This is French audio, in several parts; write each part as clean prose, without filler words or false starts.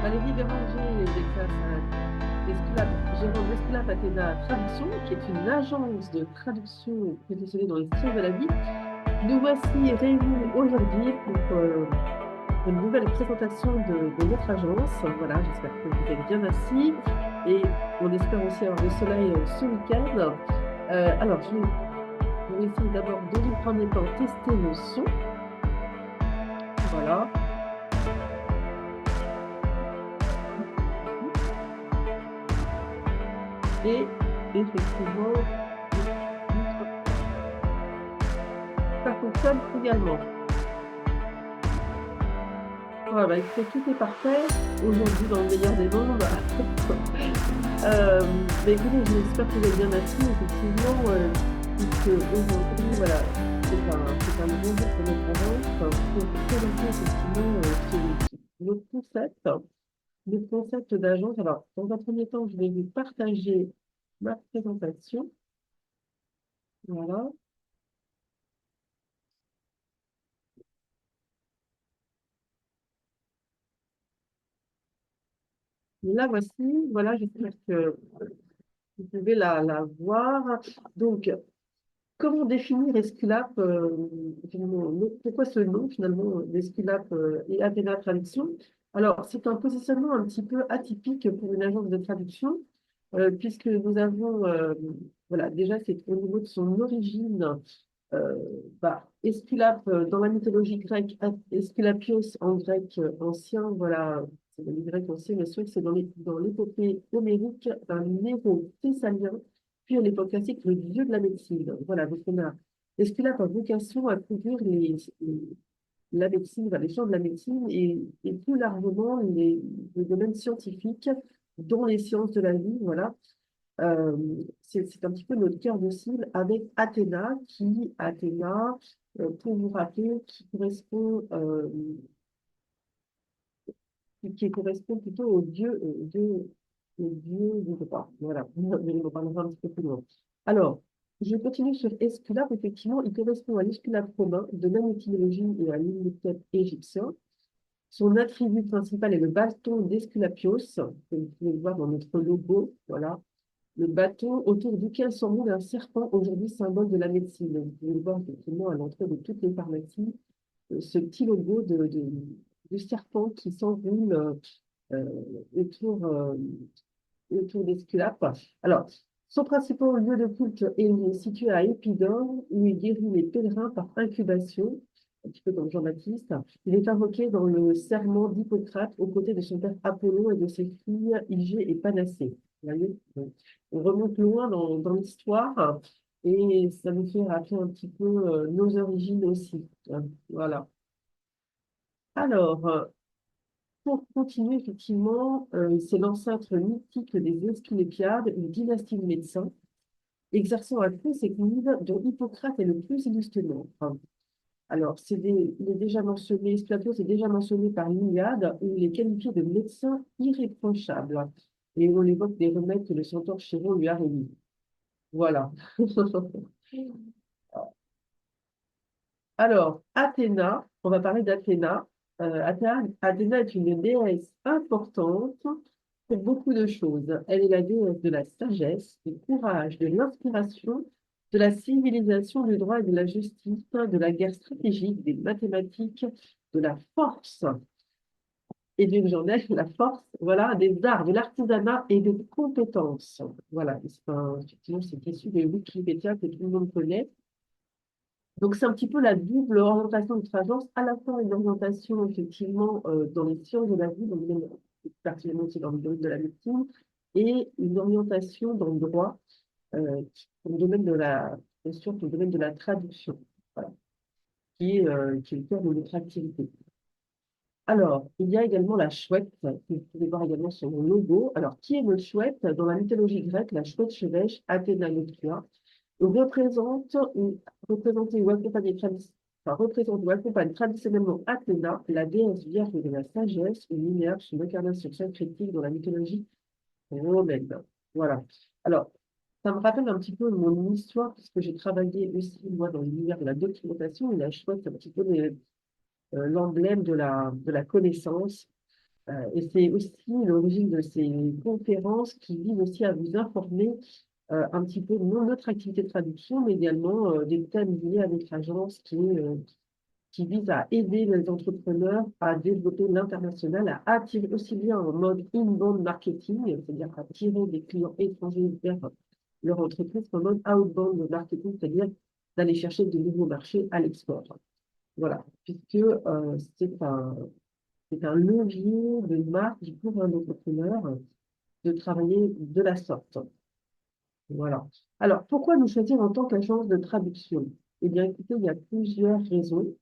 Valérie Béranger d'Exas, Jérôme Esculape Athéna Traduction, qui est une agence de traduction positionnée dans les sciences de la vie. Nous voici réunis aujourd'hui pour une nouvelle présentation de notre agence. Voilà, j'espère que vous êtes bien assis et on espère aussi avoir le soleil ce week-end. Alors, je vais essayer d'abord de vous prendre le temps tester le son. Voilà. Et effectivement, ça fonctionne également. Voilà, écoutez, tout est parfait aujourd'hui dans le meilleur des mondes. Mais écoutez, j'espère que vous êtes bien assis, effectivement, puisque aujourd'hui, voilà, c'est un bon jour pour notre agence pour présenter effectivement notre concept, le concept d'agence. Alors, dans un premier temps, je vais vous partager ma présentation. Voilà. Là, voici, voilà, j'espère que vous pouvez la voir. Donc, comment définir Esculape, finalement, pourquoi ce nom finalement d'Esculape et Athéna Traduction? Alors, c'est un positionnement un petit peu atypique pour une agence de traduction, puisque nous avons, voilà, déjà c'est au niveau de son origine, euh, Esculape dans la mythologie grecque, Esculapios en grec ancien, voilà, c'est le grec ancien, bien sûr, c'est dans l'épopée homérique d'un héros thessalien puis à l'époque classique, le dieu de la médecine. Voilà, donc on a Esculape a vocation à couvrir la médecine, les champs de la médecine et plus largement les domaines scientifiques, dont les sciences de la vie. Voilà. Euh, c'est un petit peu notre cœur de cible avec Athéna, pour vous rappeler, qui correspond plutôt au dieu du repas. Voilà, mais on en parlera un petit peu plus loin. Alors, je continue sur Esculape. Effectivement, il correspond à l'Esculape romain de même étymologie et à l'Imhotep égyptien. Son attribut principal est le bâton d'Esculapios, que vous pouvez voir dans notre logo. Voilà, le bâton autour duquel s'enroule un serpent, aujourd'hui symbole de la médecine. Vous pouvez le voir effectivement à l'entrée de toutes les pharmacies, ce petit logo du serpent qui s'enroule euh, autour, euh, autour d'Esculape. Alors, son principal lieu de culte est situé à Épidore, où il guérit les pèlerins par incubation, un petit peu comme Jean-Baptiste. Il est invoqué dans le serment d'Hippocrate aux côtés de son père Apollon et de ses filles Hygée et Panacée. On remonte loin dans l'histoire et ça nous fait rappeler un petit peu nos origines aussi. Voilà. Alors, pour continuer, effectivement, c'est l'ancêtre mythique des Asclépiades, une dynastie de médecins, exerçant à Conséquide, dont Hippocrate est le plus illustre membre. Alors, il est déjà mentionné, Splatos est déjà mentionné par l'Iliade, où il est qualifié de médecin irréprochable, et on évoque des remèdes que le centaure Chiron lui a remis. Voilà. Alors, Athéna, on va parler d'Athéna. Athéna est une déesse importante pour beaucoup de choses. Elle est la déesse de la sagesse, du courage, de l'inspiration, de la civilisation, du droit et de la justice, de la guerre stratégique, des mathématiques, de la force. Et du j'en ai, la force, voilà, des arts, de l'artisanat et des compétences. Voilà, effectivement, c'est issu des Wikipédia que tout le monde connaît. Donc, c'est un petit peu la double orientation de notre agence, à la fois une orientation, effectivement, dans les sciences de la vie, particulièrement aussi dans le domaine de la médecine, et une orientation dans le droit, dans le domaine de bien sûr, dans le domaine de la traduction, voilà, qui est le cœur de notre activité. Alors, il y a également la chouette, que vous pouvez voir également sur mon logo. Alors, qui est le chouette? Dans la mythologie grecque, la chouette chevêche, Athéna Noctua, représenter ou accompagner, représente ou accompagne traditionnellement Athéna, la déesse vierge de la sagesse, ou Minerve, son incarnation syncrétique dans la mythologie romaine. Voilà. Alors, ça me rappelle un petit peu mon histoire, puisque j'ai travaillé aussi, moi, dans l'univers de la documentation, et la chouette, c'est un petit peu l'emblème de la connaissance. Et c'est aussi l'origine de ces conférences qui visent aussi à vous informer un petit peu de notre activité de traduction, mais également des thèmes liés à notre agence qui vise à aider les entrepreneurs à développer l'international, à attirer aussi bien en mode inbound marketing, c'est-à-dire à attirer des clients étrangers vers leur entreprise, qu'en mode outbound marketing, c'est-à-dire d'aller chercher de nouveaux marchés à l'export. Voilà, puisque c'est un levier de marque pour un entrepreneur de travailler de la sorte. Voilà. Alors, pourquoi nous choisir en tant qu'agence de traduction? Eh bien, écoutez, il y a plusieurs raisons.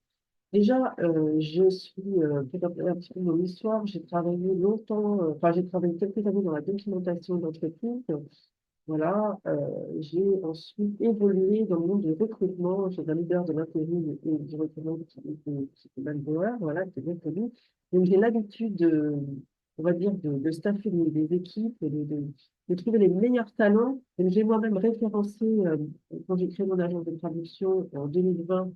Déjà, pour rappeler un petit peu mon histoire, j'ai travaillé longtemps, enfin, j'ai travaillé quelques années dans la documentation d'entreprise. Voilà, j'ai ensuite évolué dans le monde du recrutement chez un leader de l'intérim et du recrutement qui est Manpower, voilà, qui est bien connu. Donc, j'ai l'habitude on va dire, de staffer des équipes, de trouver les meilleurs talents. Donc, j'ai moi-même référencé, quand j'ai créé mon agence de traduction en 2020,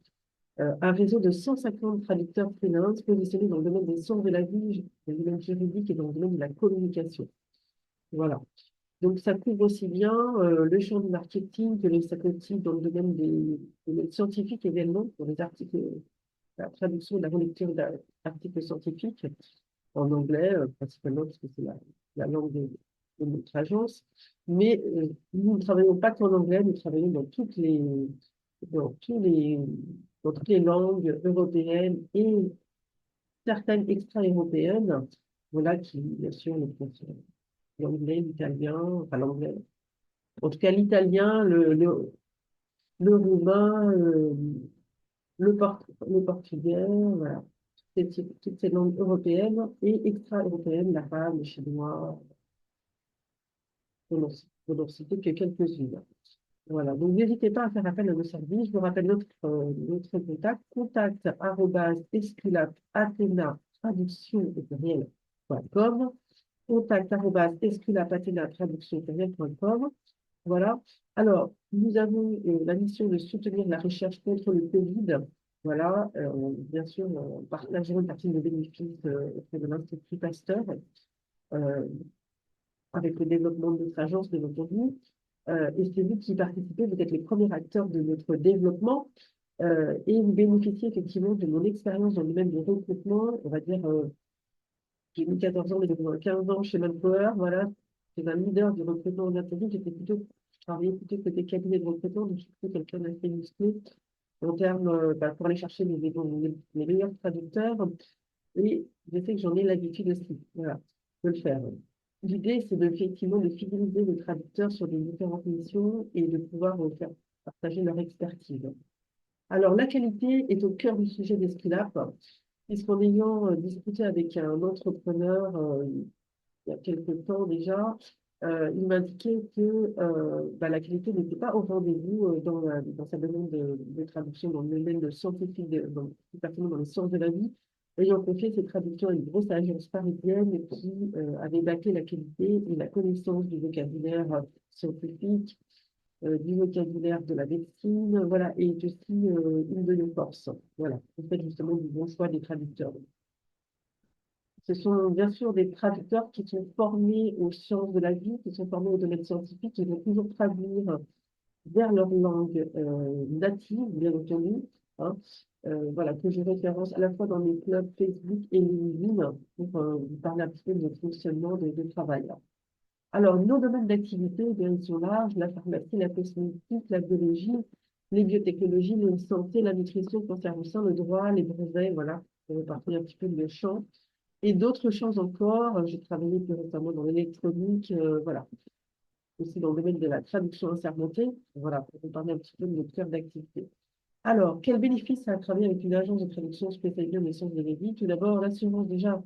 un réseau de 150 traducteurs freelance positionnés dans le domaine des sciences de la vie, dans le domaine juridique et dans le domaine de la communication. Voilà. Donc, ça couvre aussi bien le champ du marketing que ça continue dans le domaine des domaines scientifiques également, pour les articles, la traduction et la relecture d'articles scientifiques en anglais, principalement parce que c'est la langue de notre agence. Mais nous ne travaillons pas qu'en anglais, nous travaillons dans tous les, dans toutes les langues européennes et certaines extra-européennes, voilà, qui, bien sûr, le concernent. L'anglais, l'italien, enfin l'anglais. En tout cas, l'italien, le roumain, le portugais, voilà. Toutes ces langues européennes et extra-européennes, l'arabe, le chinois, pour n'en citer que quelques-unes. Voilà, donc n'hésitez pas à faire appel à nos services. Je vous rappelle notre contact @esculap-athena traduction au pluriel.com, contact@esculap-athena traduction au pluriel.com. Voilà. Alors, nous avons la mission de soutenir la recherche contre le Covid. Voilà, bien sûr, on partageons une partie de nos bénéfices auprès de l'Institut Pasteur euh, avec le développement de notre agence, de notre vie. Et c'est vous qui participez, vous êtes les premiers acteurs de notre développement et vous bénéficiez effectivement de mon expérience dans le domaine du recrutement. On va dire, j'ai mis 14 ans, mais depuis 15 ans chez Manpower, voilà, c'est un leader du recrutement en intérim. Je travaillais plutôt côté cabinet de recrutement, donc je suis plutôt quelqu'un d'assez musclé en termes, pour aller chercher les meilleurs traducteurs. Et je sais que j'en ai l'habitude aussi, voilà, de le faire. L'idée, c'est effectivement de fidéliser les traducteurs sur des différentes missions et de pouvoir faire partager leur expertise. Alors, la qualité est au cœur du sujet d'Esculap, puisqu'en ayant discuté avec un entrepreneur il y a quelques temps déjà, il m'indiquait que la qualité n'était pas au rendez-vous dans sa domaine de traduction, dans le domaine scientifique, plus particulièrement dans les sciences de la vie, ayant confié ses traductions à une grosse agence parisienne qui avait baqué la qualité et la connaissance du vocabulaire scientifique, du vocabulaire de la médecine, voilà, et aussi une de nos forces. Voilà, en fait justement du bon choix des traducteurs. Ce sont bien sûr des traducteurs qui sont formés aux sciences de la vie, qui sont formés au domaine scientifique, qui vont toujours traduire vers leur langue native, bien entendu. Hein. Voilà, que je référence à la fois dans mes clubs Facebook et LinkedIn pour vous parler un petit peu de notre fonctionnement de travail. Alors, nos domaines d'activité, eh bien, ils sont larges, la pharmacie, la cosmétique, la biologie, les biotechnologies, la santé, la nutrition, le cancer du sein, le droit, les brevets, voilà, on va parler un petit peu de champs. Et d'autres champs encore, j'ai travaillé plus récemment dans l'électronique, voilà, aussi dans le domaine de la traduction assermentée, voilà, pour vous parler un petit peu de notre cœur d'activité. Alors, quel bénéfice à travailler avec une agence de traduction spécialisée dans les sciences de la vie? Tout d'abord, l'assurance déjà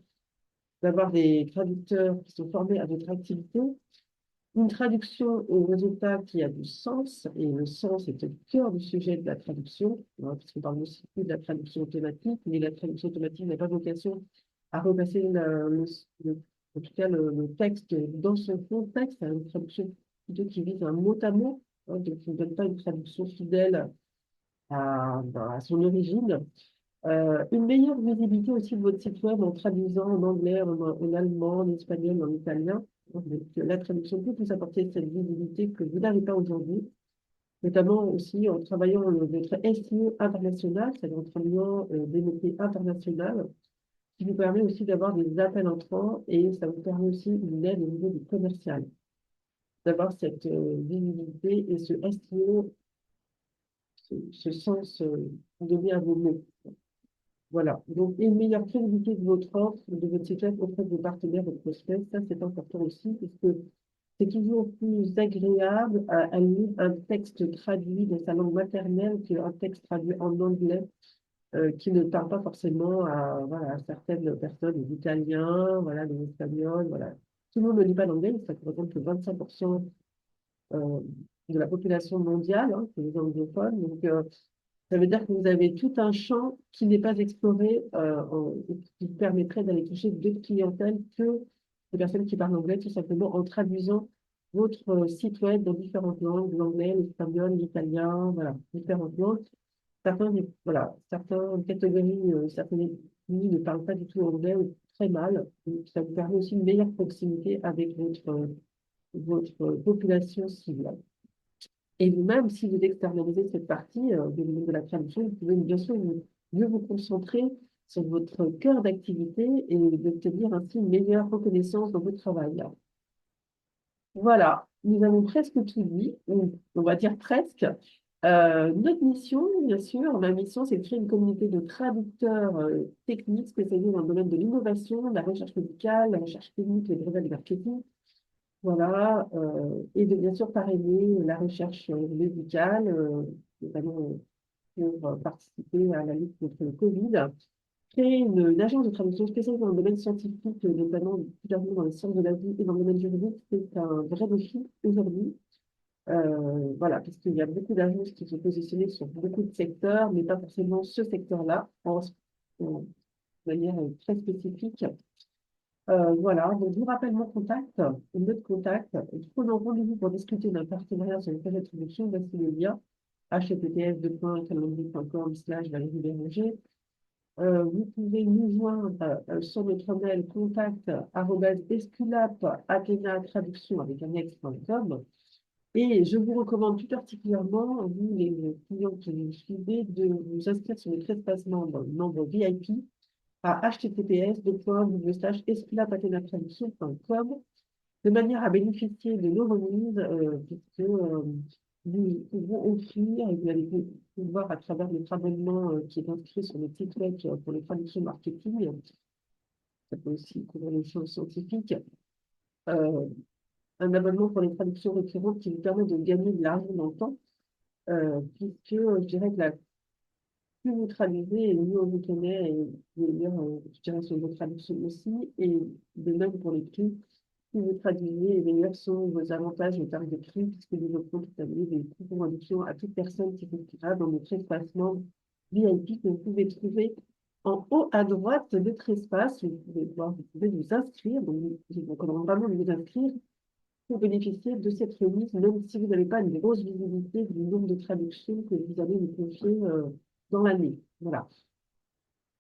d'avoir des traducteurs qui sont formés à votre activité, une traduction au résultat qui a du sens, et le sens est au cœur du sujet de la traduction, hein, puisqu'on parle aussi de la traduction automatique, mais la traduction automatique n'a pas vocation à repasser en tout cas le texte dans son contexte, c'est une traduction plutôt qui vise un mot à mot, hein, donc qui ne donne pas une traduction fidèle à son origine. Une meilleure visibilité aussi de votre site web en traduisant en anglais, en allemand, en espagnol, en italien. Donc, la traduction peut vous apporter cette visibilité que vous n'avez pas aujourd'hui, notamment aussi en travaillant votre SEO international, c'est-à-dire en travaillant des mots-clés internationaux, qui vous permet aussi d'avoir des appels entrants et ça vous permet aussi une aide au niveau du commercial, d'avoir cette visibilité et ce SEO, ce sens donné à vos mots. Voilà. Donc, une meilleure crédibilité de votre offre, de votre site web auprès de vos partenaires, de prospects, ça c'est important aussi, puisque c'est toujours plus agréable à lire un texte traduit de sa langue maternelle qu'un texte traduit en anglais qui ne parle pas forcément à, voilà, à certaines personnes, les Italiens, voilà, les Espagnols, voilà. Tout le monde ne lit pas l'anglais, ça représente que 25% de la population mondiale, hein, c'est les anglophones. Donc, ça veut dire que vous avez tout un champ qui n'est pas exploré et qui permettrait d'aller toucher d'autres clientèles que les personnes qui parlent anglais, tout simplement en traduisant votre site web dans différentes langues, l'anglais, l'espagnol, l'italien, voilà, différentes langues. Certaines catégories, certaines ethnies ne parlent pas du tout anglais ou très mal. Donc, ça vous permet aussi une meilleure proximité avec votre population cible. Et vous-même, si vous externalisez cette partie de la traduction, vous pouvez bien sûr mieux vous concentrer sur votre cœur d'activité et d'obtenir ainsi une meilleure reconnaissance dans votre travail. Voilà, nous avons presque tout dit, ou on va dire presque. Notre mission, bien sûr, ma mission, c'est de créer une communauté de traducteurs techniques spécialisés dans le domaine de l'innovation, de la recherche médicale, la recherche clinique, le brevet de marketing. Voilà, et de bien sûr parrainer la recherche médicale, notamment pour participer à la lutte contre le Covid. Créer une agence de traduction spécialisée dans le domaine scientifique, notamment particulièrement dans les sciences de la vie et dans le domaine juridique, c'est un vrai défi aujourd'hui. Voilà, puisqu'il y a beaucoup d'agences qui sont positionnées sur beaucoup de secteurs, mais pas forcément ce secteur-là, de manière très spécifique. Voilà, donc je vous rappelle mon contact, notre contact. Prenons rendez-vous pour discuter d'un partenariat sur le projet de traduction. Voici le lien https://calendrier.com/Valérie Béranger. Vous pouvez nous joindre sur notre mail contact@esculap-athena-traduction avec un x.com. Et je vous recommande tout particulièrement, vous les clients qui nous suivez, de vous inscrire sur notre espace membre VIP à https://esculap-athena-traduction.com de manière à bénéficier de nos remises, puisque nous pouvons offrir, et vous allez pouvoir à travers notre abonnement qui est inscrit sur notre site web pour les traductions marketing, ça peut aussi couvrir les choses scientifiques, euh, un abonnement pour les traductions récurrentes qui vous permet de gagner de l'argent dans le temps, puisque je dirais que plus vous traduisez, et mieux on vous connaît, et meilleur, je dirais, sur vos traductions aussi, et de même pour les prix. Si vous traduisez, et meilleurs sont vos avantages en termes de prix, puisque nous offrons toute l'année des coupons réduction à toute personne qui s'inscrira dans notre espace membre VIP que vous pouvez trouver en haut à droite de notre espace. Vous pouvez vous inscrire, donc je vous recommande vraiment de vous inscrire pour bénéficier de cette remise, même si vous n'avez pas une grosse visibilité du nombre de traductions que vous allez nous confier dans l'année. Voilà.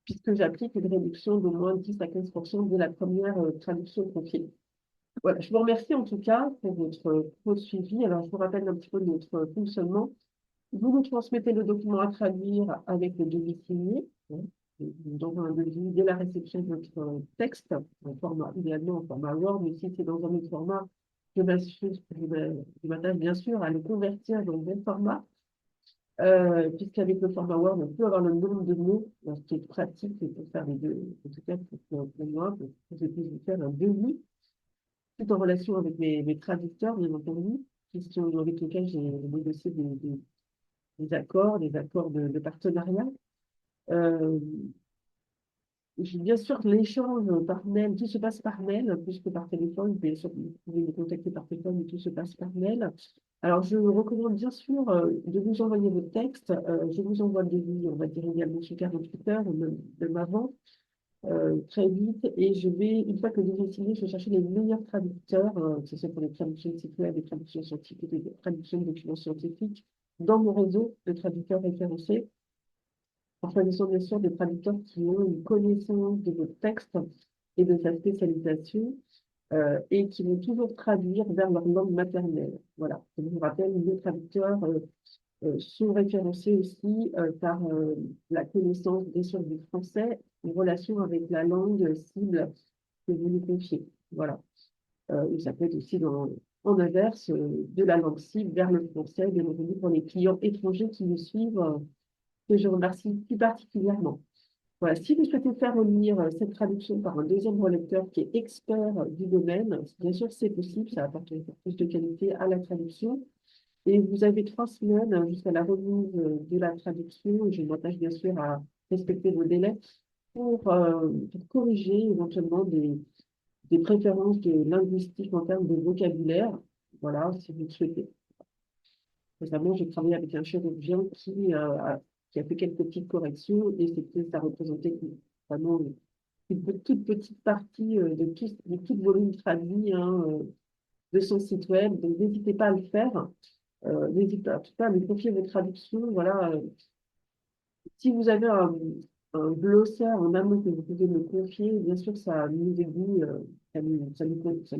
Puisque j'applique une réduction d'au moins 10 à 15% de la première traduction confiée. Voilà, je vous remercie en tout cas pour votre suivi. Alors, je vous rappelle un petit peu notre fonctionnement. Vous nous transmettez le document à traduire avec le devis signé. Dans un devis dès la réception de votre texte, en format, idéalement en format Word, mais si c'est dans un autre format, je m'attache bien sûr à le convertir dans le même format, puisqu'avec le format Word, on peut avoir le nombre de mots, ce qui est pratique pour faire les deux, en tout cas pour moi, pour que je puisse vous faire un devis tout en relation avec mes traducteurs, bien entendu, avec lesquels j'ai négocié des accords de partenariat. Bien sûr, l'échange par mail, tout se passe par mail, plus que par téléphone. Bien sûr, vous pouvez me contacter par téléphone, mais tout se passe par mail. Alors, je vous recommande bien sûr de vous envoyer vos textes. Je vous envoie le devis, on va dire également sous 48 heures, ou même avant. Très vite et je vais, une fois que le livre est signé, je vais chercher les meilleurs traducteurs, que ce soit pour les traductions de sites web, des traductions scientifiques, des traductions de documents scientifiques, dans mon réseau de traducteurs référencés. en choisissant bien sûr des traducteurs qui ont une connaissance de votre texte et de sa spécialisation, et qui vont toujours traduire vers leur langue maternelle. Voilà. Je vous rappelle, les traducteurs sont référencés aussi par la connaissance bien sûr du français en relation avec la langue cible que vous nous confiez. Voilà. Ou ça peut être aussi en inverse, de la langue cible vers le français, bien entendu, pour les clients étrangers qui nous suivent, que je remercie plus particulièrement. Voilà, si vous souhaitez faire relire cette traduction par un deuxième relecteur qui est expert du domaine, bien sûr c'est possible, ça apporte encore plus de qualité à la traduction. Et vous avez 3 semaines jusqu'à la remise de la traduction, et je m'attache bien sûr à respecter vos délais pour corriger éventuellement des préférences linguistiques en termes de vocabulaire. Voilà, si vous le souhaitez. Récemment, j'ai travaillé avec un chirurgien qui a fait quelques petites corrections et ça représentait vraiment une toute petite partie de tout volume traduit hein, de son site web. Donc, n'hésitez pas à le faire. N'hésitez pas à me confier vos traductions. Voilà. Si vous avez un glossaire en amont que vous pouvez me confier, bien sûr, ça nous aiguille, ça nous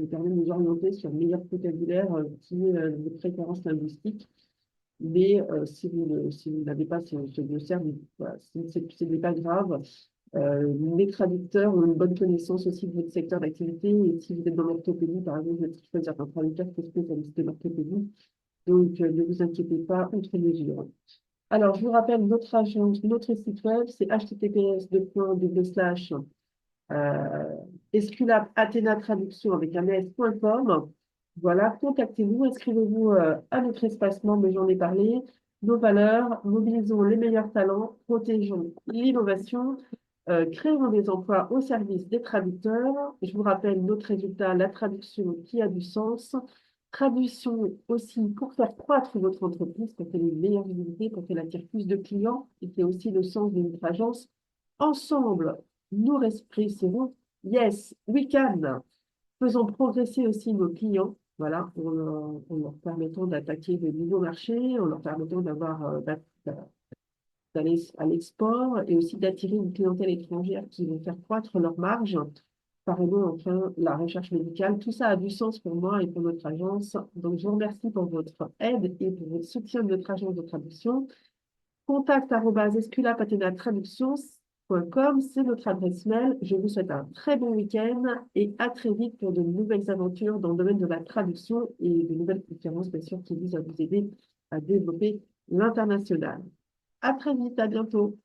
permet de nous orienter sur le meilleur vocabulaire qui est de préférence linguistique. Mais si vous n'avez pas ce glossaire, voilà, ce n'est pas grave. Les traducteurs ont une bonne connaissance aussi de votre secteur d'activité. Et si vous êtes dans l'orthopédie, par exemple, vous êtes choisir un traducteur qui est spécialiste de l'orthopédie. Donc, ne vous inquiétez pas, outre mesure. Alors, je vous rappelle, notre agence, notre site web, c'est https:// Esculap Athéna Traduction avec un s.com. Voilà, contactez-nous, inscrivez-vous à notre espacement, mais j'en ai parlé. Nos valeurs, mobilisons les meilleurs talents, protégeons l'innovation, créons des emplois au service des traducteurs. Je vous rappelle notre résultat, la traduction qui a du sens. Traduction aussi pour faire croître votre entreprise, pour qu'elle ait une meilleure visibilité, pour qu'elle attire plus de clients, et c'est aussi le sens de notre agence. Ensemble, nous réussirons. Yes, we can. Faisons progresser aussi nos clients, voilà, en leur permettant d'attaquer de nouveaux marchés, en leur permettant d'aller à l'export et aussi d'attirer une clientèle étrangère qui vont faire croître leurs marges. Pareillement, enfin, la recherche médicale, tout ça a du sens pour moi et pour notre agence. Donc, je vous remercie pour votre aide et pour votre soutien de notre agence de traduction. Contact@esculapatenatraductions.com, c'est notre adresse mail. Je vous souhaite un très bon week-end et à très vite pour de nouvelles aventures dans le domaine de la traduction et de nouvelles conférences, bien sûr, qui visent à vous aider à développer l'international. À très vite, à bientôt.